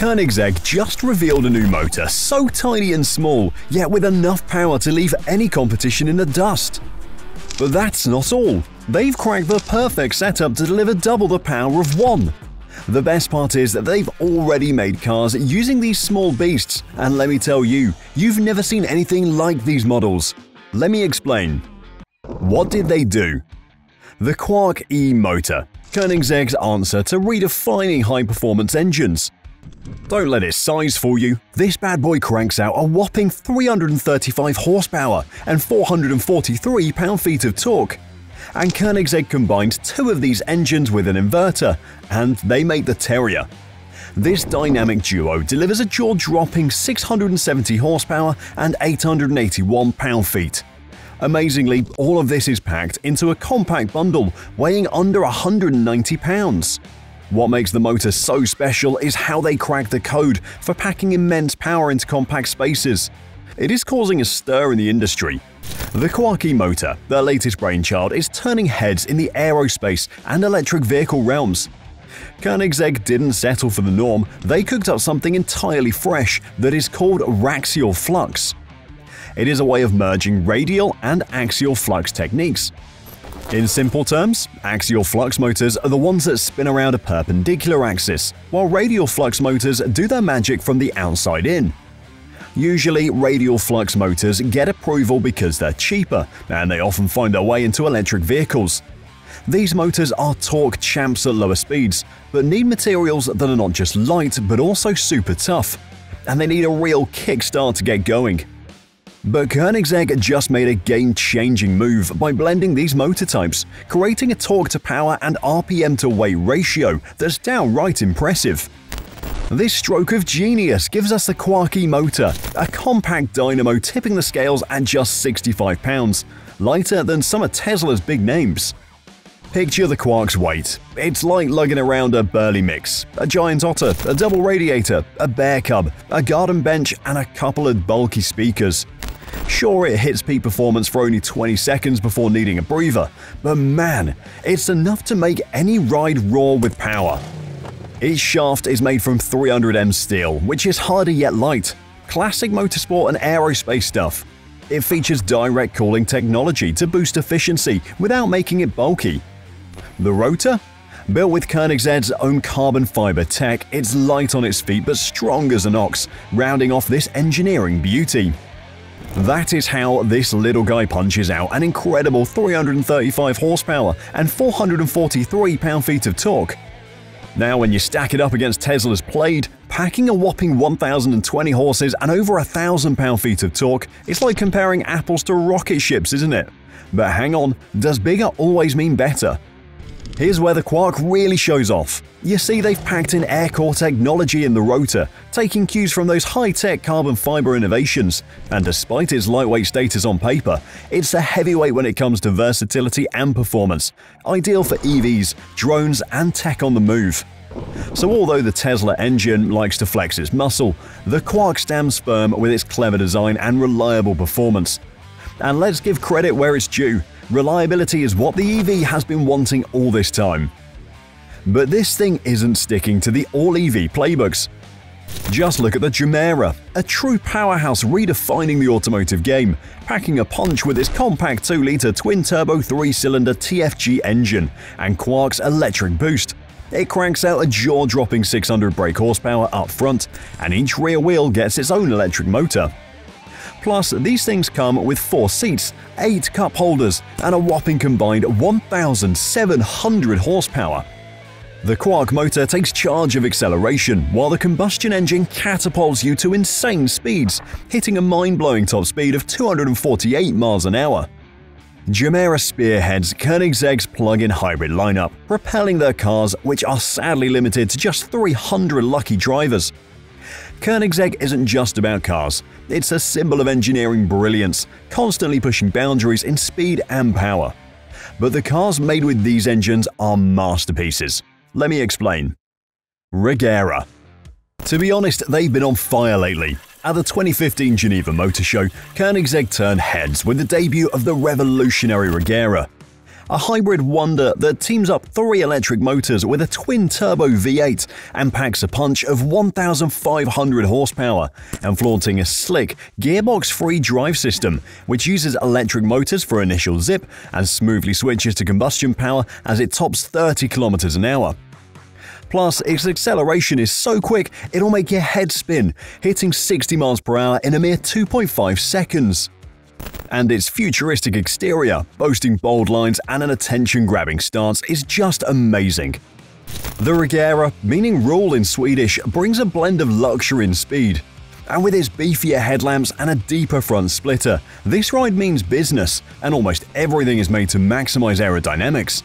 Koenigsegg just revealed a new motor so tiny and small, yet with enough power to leave any competition in the dust. But that's not all. They've cracked the perfect setup to deliver double the power of one. The best part is that they've already made cars using these small beasts, and let me tell you, you've never seen anything like these models. Let me explain. What did they do? The Quark E-motor, Koenigsegg's answer to redefining high-performance engines. Don't let its size fool you. This bad boy cranks out a whopping 335 horsepower and 443 pound-feet of torque. And Koenigsegg combined two of these engines with an inverter, and they make the Terrier. This dynamic duo delivers a jaw-dropping 670 horsepower and 881 pound-feet. Amazingly, all of this is packed into a compact bundle weighing under 190 pounds. What makes the motor so special is how they cracked the code for packing immense power into compact spaces. It is causing a stir in the industry. The Quark E-motor, their latest brainchild, is turning heads in the aerospace and electric vehicle realms. Koenigsegg didn't settle for the norm, they cooked up something entirely fresh that is called Axial flux. It is a way of merging radial and axial flux techniques. In simple terms, axial flux motors are the ones that spin around a perpendicular axis, while radial flux motors do their magic from the outside in. Usually, radial flux motors get approval because they're cheaper, and they often find their way into electric vehicles. These motors are torque champs at lower speeds, but need materials that are not just light but also super tough, and they need a real kickstart to get going. But Koenigsegg just made a game-changing move by blending these motor types, creating a torque-to-power and RPM-to-weight ratio that's downright impressive. This stroke of genius gives us the Quark E-motor, a compact dynamo tipping the scales at just 65 pounds, lighter than some of Tesla's big names. Picture the Quark's weight. It's like lugging around a burly mix, a giant otter, a double radiator, a bear cub, a garden bench, and a couple of bulky speakers. Sure, it hits peak performance for only 20 seconds before needing a breather, but man, it's enough to make any ride roar with power. Its shaft is made from 300M steel, which is harder yet light. Classic motorsport and aerospace stuff. It features direct cooling technology to boost efficiency without making it bulky. The rotor? Built with Koenigsegg's own carbon fiber tech, it's light on its feet but strong as an ox, rounding off this engineering beauty. That is how this little guy punches out an incredible 335 horsepower and 443 pound-feet of torque. Now when you stack it up against Tesla's Plaid, packing a whopping 1,020 horses and over 1,000 pound-feet of torque, it's like comparing apples to rocket ships, isn't it? But hang on, does bigger always mean better? Here's where the Quark really shows off. You see, they've packed in air core technology in the rotor, taking cues from those high-tech carbon fiber innovations, and despite its lightweight status on paper, it's a heavyweight when it comes to versatility and performance, ideal for EVs, drones, and tech on the move. So although the Tesla engine likes to flex its muscle, the Quark stands firm with its clever design and reliable performance. And let's give credit where it's due. Reliability is what the EV has been wanting all this time. But this thing isn't sticking to the all-EV playbooks. Just look at the Gemera, a true powerhouse redefining the automotive game, packing a punch with its compact 2-litre twin-turbo 3-cylinder TFG engine and Quark's electric boost. It cranks out a jaw-dropping 600 brake horsepower up front, and each rear wheel gets its own electric motor. Plus, these things come with 4 seats, 8 cup holders, and a whopping combined 1,700 horsepower. The Quark motor takes charge of acceleration, while the combustion engine catapults you to insane speeds, hitting a mind-blowing top speed of 248 miles an hour. Gemera spearheads Koenigsegg's plug-in hybrid lineup, propelling their cars, which are sadly limited to just 300 lucky drivers. Koenigsegg isn't just about cars, it's a symbol of engineering brilliance, constantly pushing boundaries in speed and power. But the cars made with these engines are masterpieces. Let me explain. Regera. To be honest, they've been on fire lately. At the 2015 Geneva Motor Show, Koenigsegg turned heads with the debut of the revolutionary Regera. a hybrid wonder that teams up 3 electric motors with a twin-turbo V8 and packs a punch of 1,500 horsepower, and flaunting a slick, gearbox-free drive system, which uses electric motors for initial zip and smoothly switches to combustion power as it tops 30 km an hour. Plus, its acceleration is so quick it'll make your head spin, hitting 60 miles per hour in a mere 2.5 seconds. And its futuristic exterior, boasting bold lines and an attention-grabbing stance, is just amazing. The Regera, meaning rule in Swedish, brings a blend of luxury and speed. And with its beefier headlamps and a deeper front splitter, this ride means business, and almost everything is made to maximize aerodynamics.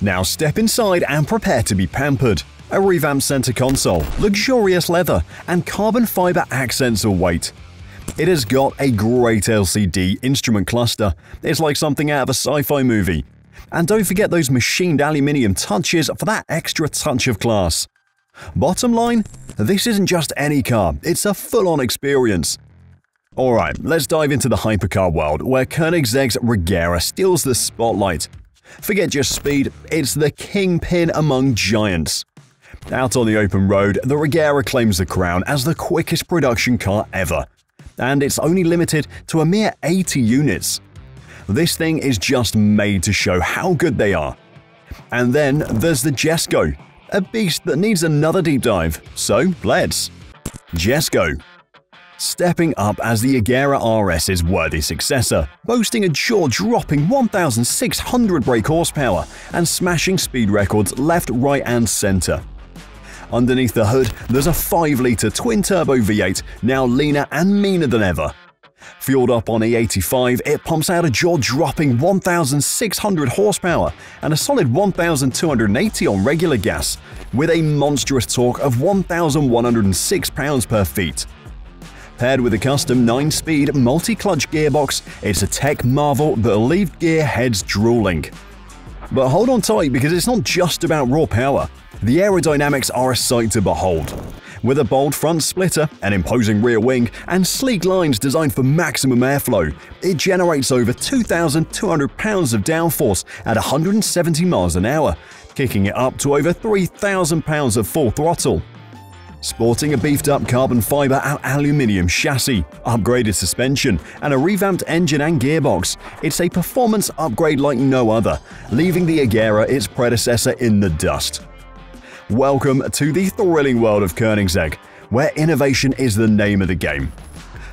Now step inside and prepare to be pampered. A revamped center console, luxurious leather, and carbon fiber accents await. It has got a great LCD instrument cluster. It's like something out of a sci-fi movie. And don't forget those machined aluminium touches for that extra touch of class. Bottom line, this isn't just any car, it's a full-on experience. Alright, let's dive into the hypercar world, where Koenigsegg's Regera steals the spotlight. Forget just speed, it's the kingpin among giants. Out on the open road, the Regera claims the crown as the quickest production car ever. And it's only limited to a mere 80 units. This thing is just made to show how good they are. And then there's the Jesco, a beast that needs another deep dive, so let's. Jesco. Stepping up as the Regera RS's worthy successor, boasting a jaw-dropping 1,600 brake horsepower and smashing speed records left, right and center. Underneath the hood, there's a 5-litre twin-turbo V8, now leaner and meaner than ever. Fueled up on E85, it pumps out a jaw-dropping 1,600 horsepower and a solid 1,280 on regular gas, with a monstrous torque of 1,106 pounds per feet. Paired with a custom 9-speed multi-clutch gearbox, it's a tech marvel that'll leave gearheads drooling. But hold on tight, because it's not just about raw power. The aerodynamics are a sight to behold. With a bold front splitter, an imposing rear wing, and sleek lines designed for maximum airflow, it generates over 2,200 pounds of downforce at 170 miles an hour, kicking it up to over 3,000 pounds at full throttle. Sporting a beefed-up carbon fiber and aluminium chassis, upgraded suspension, and a revamped engine and gearbox, it's a performance upgrade like no other, leaving the Regera its predecessor in the dust. Welcome to the thrilling world of Koenigsegg, where innovation is the name of the game.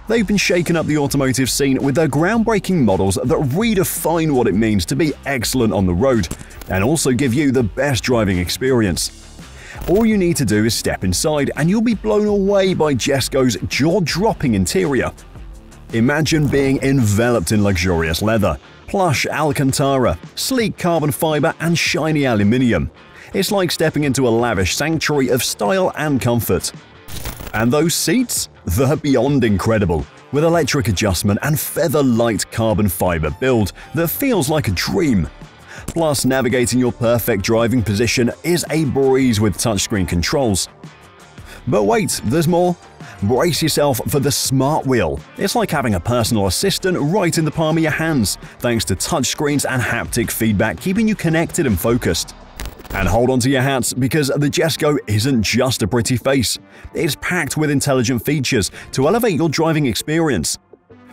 They've been shaking up the automotive scene with their groundbreaking models that redefine what it means to be excellent on the road, and also give you the best driving experience. All you need to do is step inside and you'll be blown away by Jesco's jaw-dropping interior. Imagine being enveloped in luxurious leather, plush Alcantara, sleek carbon fiber and shiny aluminium. It's like stepping into a lavish sanctuary of style and comfort. And those seats? They're beyond incredible, with electric adjustment and feather-light carbon fiber build that feels like a dream. Plus, navigating your perfect driving position is a breeze with touchscreen controls. But wait, there's more. Brace yourself for the Smart Wheel. It's like having a personal assistant right in the palm of your hands, thanks to touchscreens and haptic feedback keeping you connected and focused. And hold on to your hats, because the Jesco isn't just a pretty face. It's packed with intelligent features to elevate your driving experience.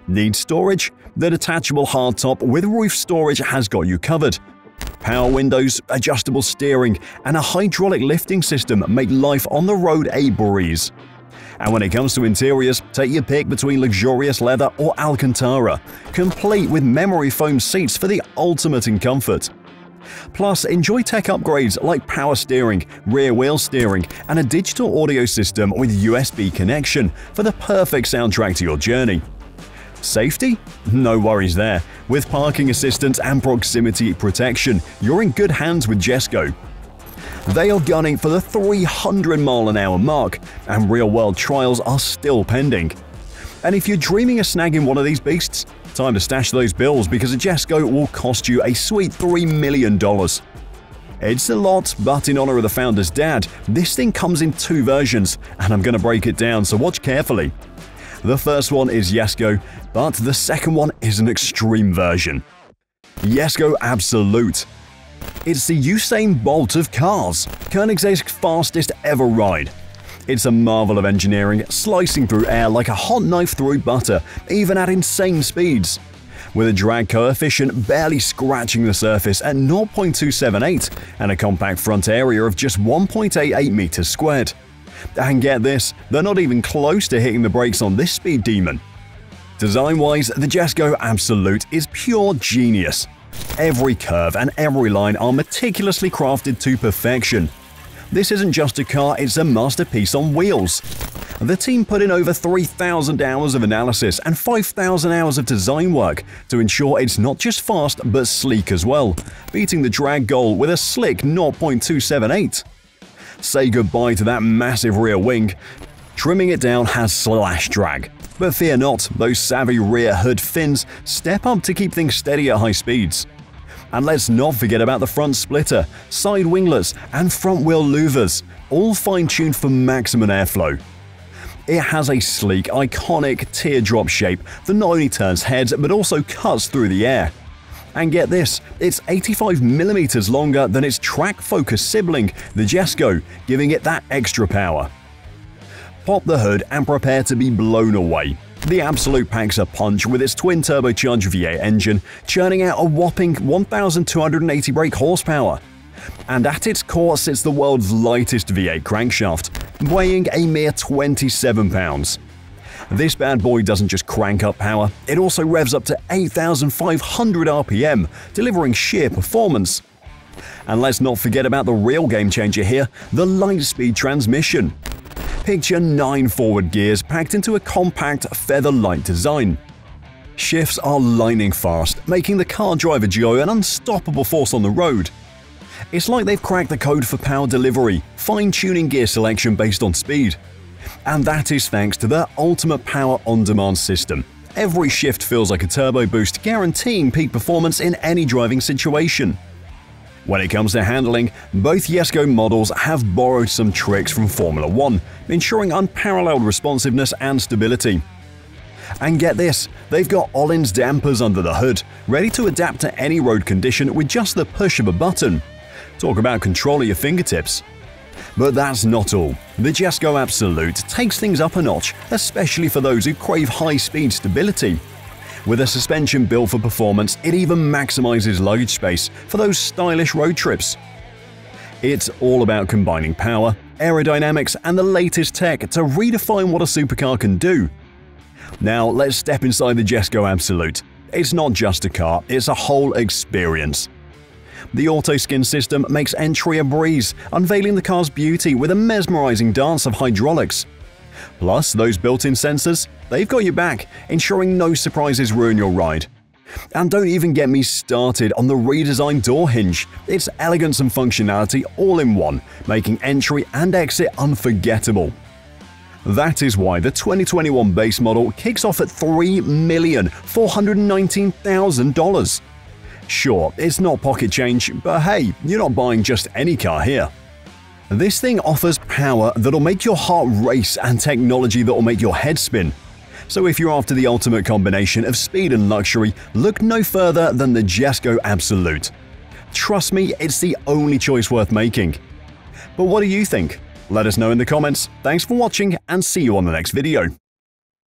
Need storage? The detachable hardtop with roof storage has got you covered. Power windows, adjustable steering, and a hydraulic lifting system make life on the road a breeze. And when it comes to interiors, take your pick between luxurious leather or Alcantara, complete with memory foam seats for the ultimate in comfort. Plus, enjoy tech upgrades like power steering, rear wheel steering, and a digital audio system with USB connection for the perfect soundtrack to your journey. Safety? No worries there. With parking assistance and proximity protection, you're in good hands with Jesco. They are gunning for the 300-mile-an-hour mark, and real-world trials are still pending. And if you're dreaming of snagging one of these beasts, time to stash those bills, because a Jesco will cost you a sweet $3 million. It's a lot, but in honor of the founder's dad, this thing comes in 2 versions, and I'm gonna break it down, so watch carefully. The first one is Jesco, but the second one is an extreme version. Jesco Absolute. It's the Usain Bolt of cars, Koenigsegg's fastest ever ride. It's a marvel of engineering, slicing through air like a hot knife through butter, even at insane speeds. With a drag coefficient barely scratching the surface at 0.278 and a compact front area of just 1.88 meters squared. And get this, they're not even close to hitting the brakes on this speed demon. Design-wise, the Jesco Absolute is pure genius. Every curve and every line are meticulously crafted to perfection. This isn't just a car, it's a masterpiece on wheels. The team put in over 3,000 hours of analysis and 5,000 hours of design work to ensure it's not just fast but sleek as well, beating the drag goal with a slick 0.278. Say goodbye to that massive rear wing. Trimming it down has slash drag. But fear not, those savvy rear hood fins step up to keep things steady at high speeds. And let's not forget about the front splitter, side winglets, and front wheel louvers, all fine-tuned for maximum airflow. It has a sleek, iconic teardrop shape that not only turns heads but also cuts through the air. And get this, it's 85mm longer than its track-focused sibling, the Jesco, giving it that extra power. Pop the hood and prepare to be blown away. The Absolute packs a punch with its twin-turbocharged V8 engine, churning out a whopping 1,280 brake horsepower. And at its core sits the world's lightest V8 crankshaft, weighing a mere 27 pounds. This bad boy doesn't just crank up power, it also revs up to 8,500 RPM, delivering sheer performance. And let's not forget about the real game changer here, the light-speed transmission. Picture 9 forward gears packed into a compact, feather-light design. Shifts are lightning fast, making the car driver Joe an unstoppable force on the road. It's like they've cracked the code for power delivery, fine-tuning gear selection based on speed. And that is thanks to their ultimate power on-demand system. Every shift feels like a turbo boost, guaranteeing peak performance in any driving situation. When it comes to handling, both Jesco models have borrowed some tricks from Formula 1, ensuring unparalleled responsiveness and stability. And get this, they've got Öhlins dampers under the hood, ready to adapt to any road condition with just the push of a button. Talk about control at your fingertips. But that's not all. The Jesco Absolute takes things up a notch, especially for those who crave high-speed stability. With a suspension built for performance, it even maximizes luggage space for those stylish road trips. It's all about combining power, aerodynamics, and the latest tech to redefine what a supercar can do. Now let's step inside the Jesco Absolute. It's not just a car, it's a whole experience. The auto-skin system makes entry a breeze, unveiling the car's beauty with a mesmerizing dance of hydraulics. Plus, those built-in sensors, they've got your back, ensuring no surprises ruin your ride. And don't even get me started on the redesigned door hinge. It's elegance and functionality all in one, making entry and exit unforgettable. That is why the 2021 base model kicks off at $3,419,000. Sure, it's not pocket change, but hey, you're not buying just any car here. This thing offers power that'll make your heart race and technology that'll make your head spin. So if you're after the ultimate combination of speed and luxury, look no further than the Jesco Absolute. Trust me, it's the only choice worth making. But what do you think? Let us know in the comments. Thanks for watching and see you on the next video.